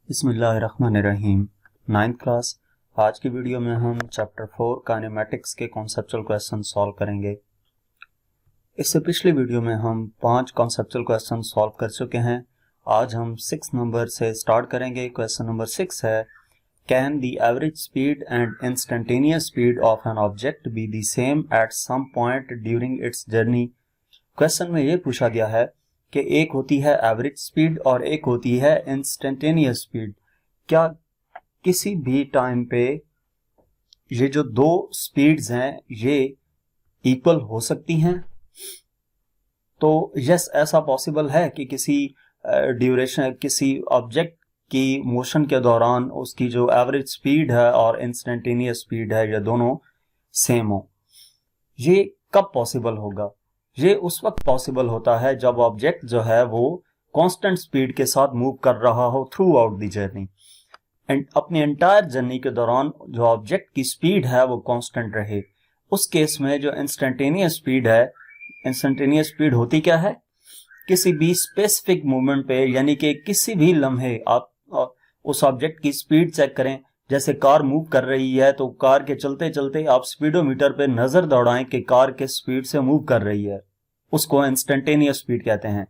बिस्मिल्लाहिर्रहमानिर्रहीम। 9th class. आज की वीडियो में हम चैप्टर 4 काइनेमैटिक्स के कॉन्सेप्चुअल क्वेश्चन सॉल्व करेंगे। इससे पिछली वीडियो में हम 5 कॉन्सेप्चुअल क्वेश्चन सॉल्व कर चुके हैं। आज हम 6 नंबर से स्टार्ट करेंगे। क्वेश्चन नंबर 6 है, can the average speed and instantaneous speed of an object be the same at some point during its journey. Question में ये पूछा गया है कि एक होती है एवरेज स्पीड और एक होती है इंस्टेंटेनियस स्पीड। क्या किसी भी टाइम पे ये जो दो स्पीड्स हैं ये इक्वल हो सकती हैं? तो यस, ऐसा पॉसिबल है कि किसी ड्यूरेशन किसी ऑब्जेक्ट की मोशन के दौरान उसकी जो एवरेज स्पीड है और इंस्टेंटेनियस स्पीड है ये दोनों सेम हो। ये कब पॉसिबल होगा? ये उस वक्त पॉसिबल होता है जब ऑब्जेक्ट जो है वो कांस्टेंट स्पीड के साथ मूव कर रहा हो through out the journey. And अपनी एंटायर जर्नी के दौरान जो ऑब्जेक्ट की स्पीड है वो कांस्टेंट रहे। उस केस में जो इंस्टेंटेनियस स्पीड है, इंस्टेंटेनियस स्पीड होती क्या है? किसी भी स्पेसिफिक मूवमेंट पे, यानी कि किसी भी लम्हे आप उस ऑब्जेक्ट की स्पीड चेक करें। जैसे कार मूव कर रही है तो कार के चलते चलते आप स्पीडोमीटर पे नजर दौड़ाएं कि कार किस स्पीड से मूव कर रही है, उसको इंस्टेंटेनियस स्पीड कहते हैं।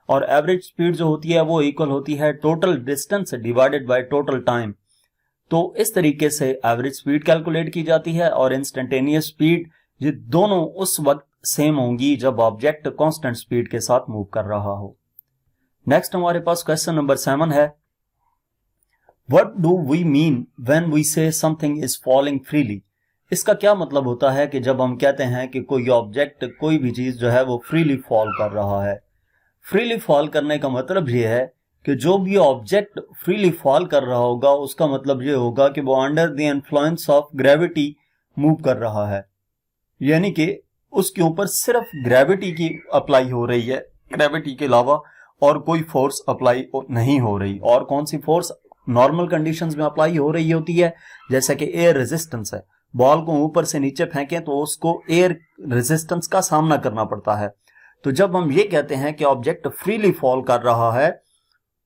और एवरेज स्पीड जो होती है वो इक्वल होती है total distance divided by total time. तो इस तरीके से एवरेज स्पीड कैलकुलेट की जाती है और इंस्टेंटेनियस स्पीड, ये दोनों उस वक्त सेम होंगी जब ऑब्जेक्ट कांस्टेंट स्पीड के साथ मूव कर रहा हो। नेक्स्ट हमारे पास क्वेश्चन नंबर 7 है, What do we mean when we say something is falling freely? इसका क्या मतलब होता है कि जब हम कहते हैं कि कोई ऑब्जेक्ट, कोई भी चीज जो है वो फ्रीली फॉल कर रहा है। फ्रीली फॉल करने का मतलब ये है कि जो भी ऑब्जेक्ट फ्रीली फॉल कर रहा होगा उसका मतलब ये होगा कि वो under the influence of gravity move कर रहा है, यानी कि उसके ऊपर सिर्फ ग्रेविटी की अप्लाई हो रही है, ग्रेविटी के अलावा और कोई फोर्स अप्लाई नहीं हो रही। और कौन सी फोर्स नॉर्मल कंडीशंस में अप्लाई हो रही होती है? जैसे कि एयर रेजिस्टेंस है। बॉल को ऊपर से नीचे फेंकें तो उसको एयर रेजिस्टेंस का सामना करना पड़ता है। तो जब हम ये कहते हैं कि ऑब्जेक्ट फ्रीली फॉल कर रहा है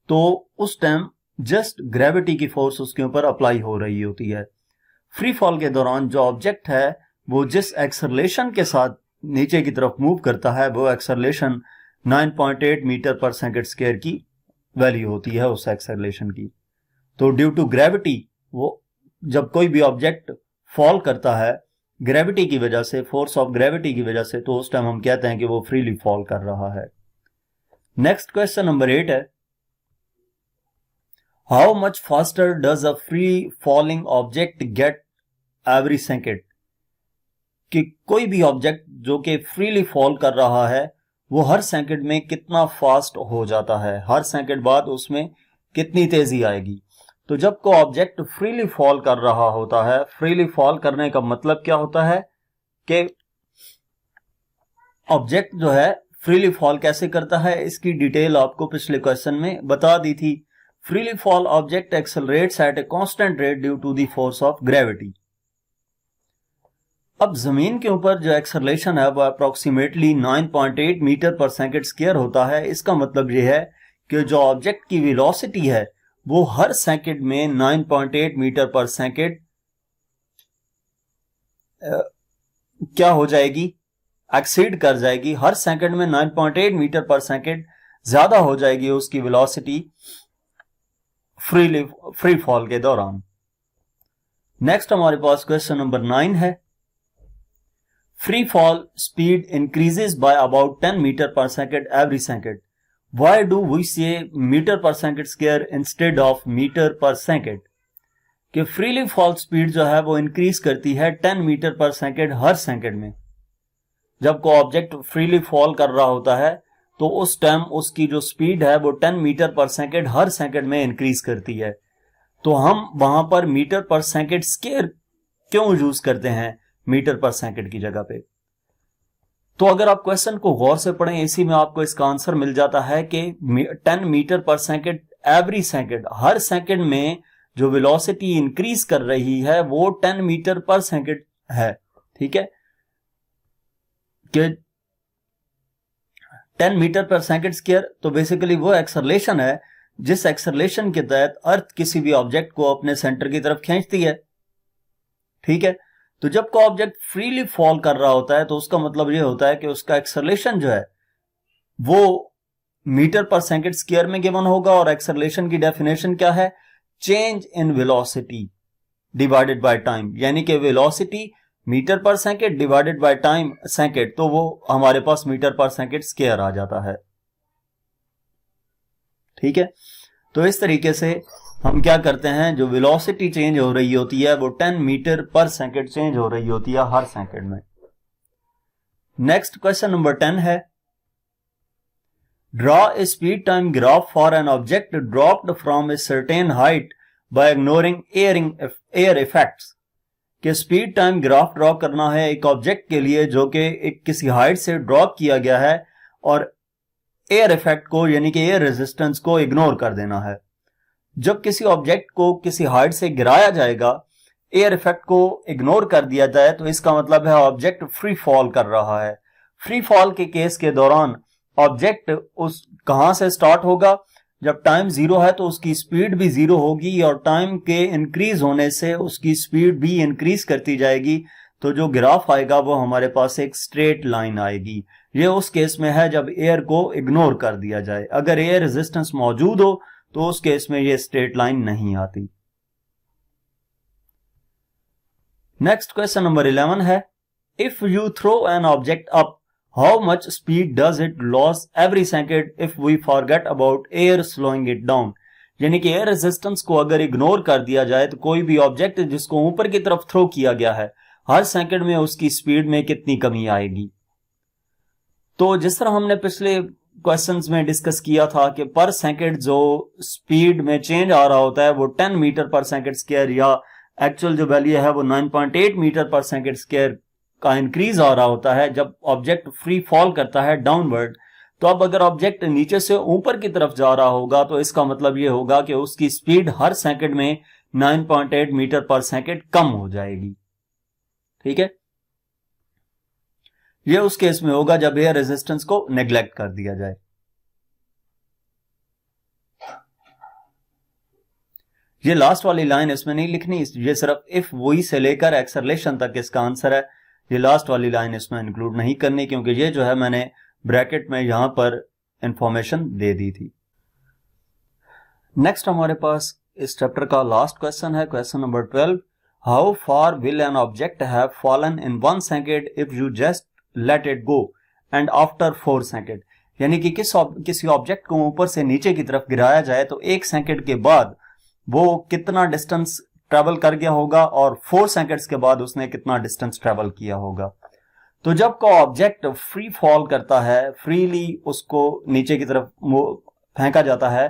तो उस टाइम जस्ट ग्रेविटी की फोर्स उसके ऊपर अप्लाई हो रही होती है। फ्री फॉल के दौरान जो ऑब्जेक्ट है वो जिस एक्सेलरेशन के साथ नीचे की तरफ मूव करता है वो acceleration 9.8 metre per second square की वैल्यू होती है उस एक्सेलरेशन की। तो ड्यू टू ग्रेविटी, वो जब कोई भी ऑब्जेक्ट फॉल करता है ग्रेविटी की वजह से, फोर्स ऑफ ग्रेविटी की वजह से, तो उस टाइम हम कहते हैं कि वो फ्रीली फॉल कर रहा है। नेक्स्ट क्वेश्चन नंबर 8 है, how much faster does a free falling object get every second? कि कोई भी ऑब्जेक्ट जो कि फ्रीली फॉल कर रहा है वो हर सेकंड में कितना फास्ट हो जाता है, हर सेकंड बाद उसमें कितनी तेजी आएगी। तो जब कोई ऑब्जेक्ट फ्रीली फॉल कर रहा होता है, फ्रीली फॉल करने का मतलब क्या होता है कि ऑब्जेक्ट जो है फ्रीली फॉल कैसे करता है, इसकी डिटेल आपको पिछले क्वेश्चन में बता दी थी। Freely fall object accelerates at a constant rate due to the force of gravity. अब जमीन के ऊपर जो एक्सेलरेशन है वो approximately 9.8 metre per second square होता है। इसका मतलब ये है कि जो ऑब्जेक्ट की वेलोसिटी है वो हर सेकंड में 9.8 मीटर पर सेकंड क्या हो जाएगी, एक्सीड कर जाएगी। हर सेकंड में 9.8 मीटर पर सेकंड ज्यादा हो जाएगी उसकी वेलोसिटी फ्री फॉल के दौरान। नेक्स्ट हमारे पास क्वेश्चन नंबर 9 है, free fall speed increases by about 10 meter per second every second. Why do we say meter per second square instead of meter per second? कि freely fall speed जो है वो increase करती है 10 meter per second हर second में। जब कोई object freely fall कर रहा होता है तो उस टाइम उसकी जो स्पीड है वो 10 मीटर पर सेकंड हर सेकंड में इंक्रीज करती है। तो हम वहां पर मीटर पर सेकंड स्क्वायर क्यों यूज करते हैं मीटर पर सेकंड की जगह पे? तो अगर आप क्वेश्चन को गौर से पढ़ें, इसी में आपको इसका आंसर मिल जाता है कि 10 meter per second every second, हर सेकंड में जो वेलोसिटी इंक्रीज कर रही है वो 10 मीटर पर सेकंड है। ठीक है, कि 10 मीटर पर सेकंड स्क्वायर तो बेसिकली वो एक्सेलरेशन है जिस एक्सेलरेशन के तहत अर्थ किसी भी ऑब्जेक्ट को अपने सेंटर की तरफ खींचती है। ठीक है, तो जब कोई ऑब्जेक्ट फ्रीली फॉल कर रहा होता है तो उसका मतलब यह होता है कि उसका एक्सेलरेशन जो है वो मीटर पर सेकंड स्क्वायर में गिवन होगा, और एक्सेलरेशन की डेफिनेशन क्या है? Change in velocity divided by time, यानी कि velocity metre per second divided by time second, तो वो हमारे पास मीटर पर सेकंड स्क्वायर आ जाता है। ठीक है, तो इस तरीके से हम क्या करते हैं, जो वेलोसिटी चेंज हो रही होती है वो 10 मीटर पर सेकंड चेंज हो रही होती है हर सेकंड में। नेक्स्ट क्वेश्चन नंबर 10 है, draw a speed time graph for an object dropped from a certain height bye ignoring air effects. कि स्पीड टाइम ग्राफ ड्रॉ करना है एक ऑब्जेक्ट के लिए जो कि एक किसी हाइट से ड्रॉप किया गया है और एयर इफेक्ट को यानी कि एयर रेजिस्टेंस को इग्नोर कर देना है। जब किसी ऑब्जेक्ट को किसी हाइट से गिराया जाएगा, एयर इफेक्ट को इग्नोर कर दिया जाए, तो इसका मतलब है ऑब्जेक्ट फ्री फॉल कर रहा है। फ्री फॉल के केस के दौरान ऑब्जेक्ट उस कहां से स्टार्ट होगा? जब टाइम जीरो है तो उसकी स्पीड भी जीरो होगी, और टाइम के इंक्रीज होने से उसकी स्पीड भी इंक्रीज करती जाएगी। तो जो ग्राफ आएगा वो हमारे पास एक स्ट्रेट लाइन आएगी। ये उस केस में है जब एयर को इग्नोर कर दिया जाए। अगर एयर रेजिस्टेंस मौजूद हो तो उस केस में ये स्ट्रेट लाइन नहीं आती। नेक्स्ट क्वेश्चन नंबर 11 है, if you throw an object up, how much speed does it loss every second if we forget about air slowing it down. यानी कि एयर रेजिस्टेंस को अगर इग्नोर कर दिया जाए तो कोई भी ऑब्जेक्ट जिसको ऊपर की तरफ थ्रो किया गया है, हर सेकंड में उसकी स्पीड में कितनी कमी आएगी। तो जिस तरह हमने पिछले क्वेश्चंस में डिस्कस किया था कि पर सेकंड जो स्पीड में चेंज आ रहा होता है वो 10 मीटर पर सेकंड स्क्वायर, या एक्चुअल जो वैल्यू है वो 9.8 मीटर पर सेकंड स्क्वायर का इंक्रीज आ रहा होता है जब ऑब्जेक्ट फ्री फॉल करता है डाउनवर्ड। तो अब अगर ऑब्जेक्ट नीचे से ऊपर की तरफ जा रहा होगा तो इसका मतलब ये होगा कि उसकी स्पीड हर सेकंड में 9.8 मीटर पर सेकंड कम हो जाएगी। ठीक है, ये उस केस में होगा जब एयर रेजिस्टेंस को नेग्लेक्ट कर दिया जाए। ये लास्ट वाली लाइन इसमें नहीं लिखनी, ये सिर्फ इफ वही से लेकर एक्सेलरेशन तक इसका आंसर है। ये लास्ट वाली लाइन इसमें इंक्लूड नहीं करनी, क्योंकि ये जो है मैंने ब्रैकेट में यहां पर इंफॉर्मेशन दे दी थी। नेक्स्ट हमारे पास इस चैप्टर का लास्ट क्वेश्चन है, question number 12, how far will an object have fallen in 1 second if you just let it go and after 4 second. यानी कि किसी ऑब्जेक्ट को ऊपर से नीचे की तरफ गिराया जाए तो 1 सेकंड के बाद वो कितना डिस्टेंस ट्रेवल कर गया होगा और 4 सेकंड्स के बाद उसने कितना डिस्टेंस ट्रेवल किया होगा। तो जब कोई ऑब्जेक्ट फ्री फॉल करता है, फ्रीली उसको नीचे की तरफ फेंका जाता है,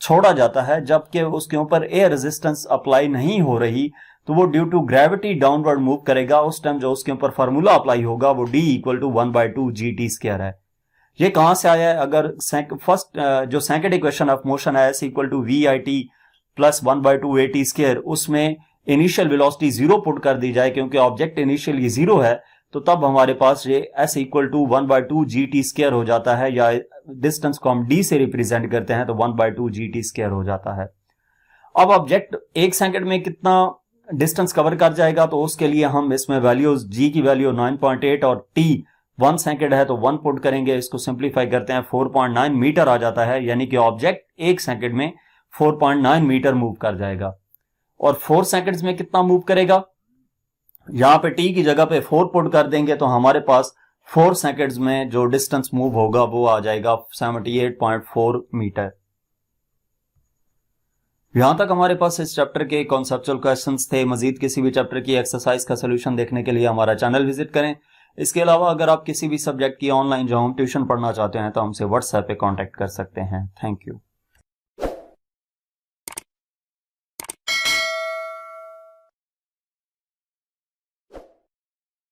छोड़ा जाता है, जबकि उसके ऊपर एयर रेजिस्टेंस अप्लाई नहीं हो रही, तो वो due to gravity downward move करेगा। उस टाइम जो उसके ऊपर फार्मूला अप्लाई होगा वो D = 1/2 GT² है। ये कहां से आया है? अगर फर्स्ट जो सेकंड इक्वेशन ऑफ मोशन है S = VIT + 1/2 AT², उसमें इनिशियल वेलोसिटी 0 पुट कर दी जाए क्योंकि ऑब्जेक्ट इनिशियली 0 है, तो तब हमारे पास ये S = 1/2 GT² हो जाता है, या डिस्टेंस को हम D से रिप्रेजेंट करते हैं तो 1/2 GT² हो जाता है। अब ऑब्जेक्ट 1 सेकंड में कितना डिस्टेंस कवर कर जाएगा, तो उसके लिए हम इसमें वैल्यूज G की वैल्यू 9.8 और T 1 सेकंड है तो 1 पुट करेंगे। इसको सिंप्लीफाई करते हैं 4.9 मीटर आ जाता है, यानी कि ऑब्जेक्ट 1 सेकंड में 4.9 मीटर मूव कर जाएगा। और 4 सेकंड्स में कितना मूव करेगा, यहां पे T की जगह पे 4 पुट कर देंगे तो हमारे पास 4 सेकंड्स में जो डिस्टेंस मूव होगा वो आ जाएगा 78.4 मीटर। यहां तक हमारे पास इस चैप्टर के कॉन्सेप्चुअल क्वेश्चंस थे। मजीद किसी भी चैप्टर की एक्सरसाइज का सोल्यूशन देखने के लिए हमारा चैनल विजिट करें। इसके अलावा अगर आप किसी भी सब्जेक्ट की ऑनलाइन जो होम ट्यूशन पढ़ना चाहते हैं तो हमसे व्हाट्सएप पे कांटेक्ट कर सकते हैं। Thank you.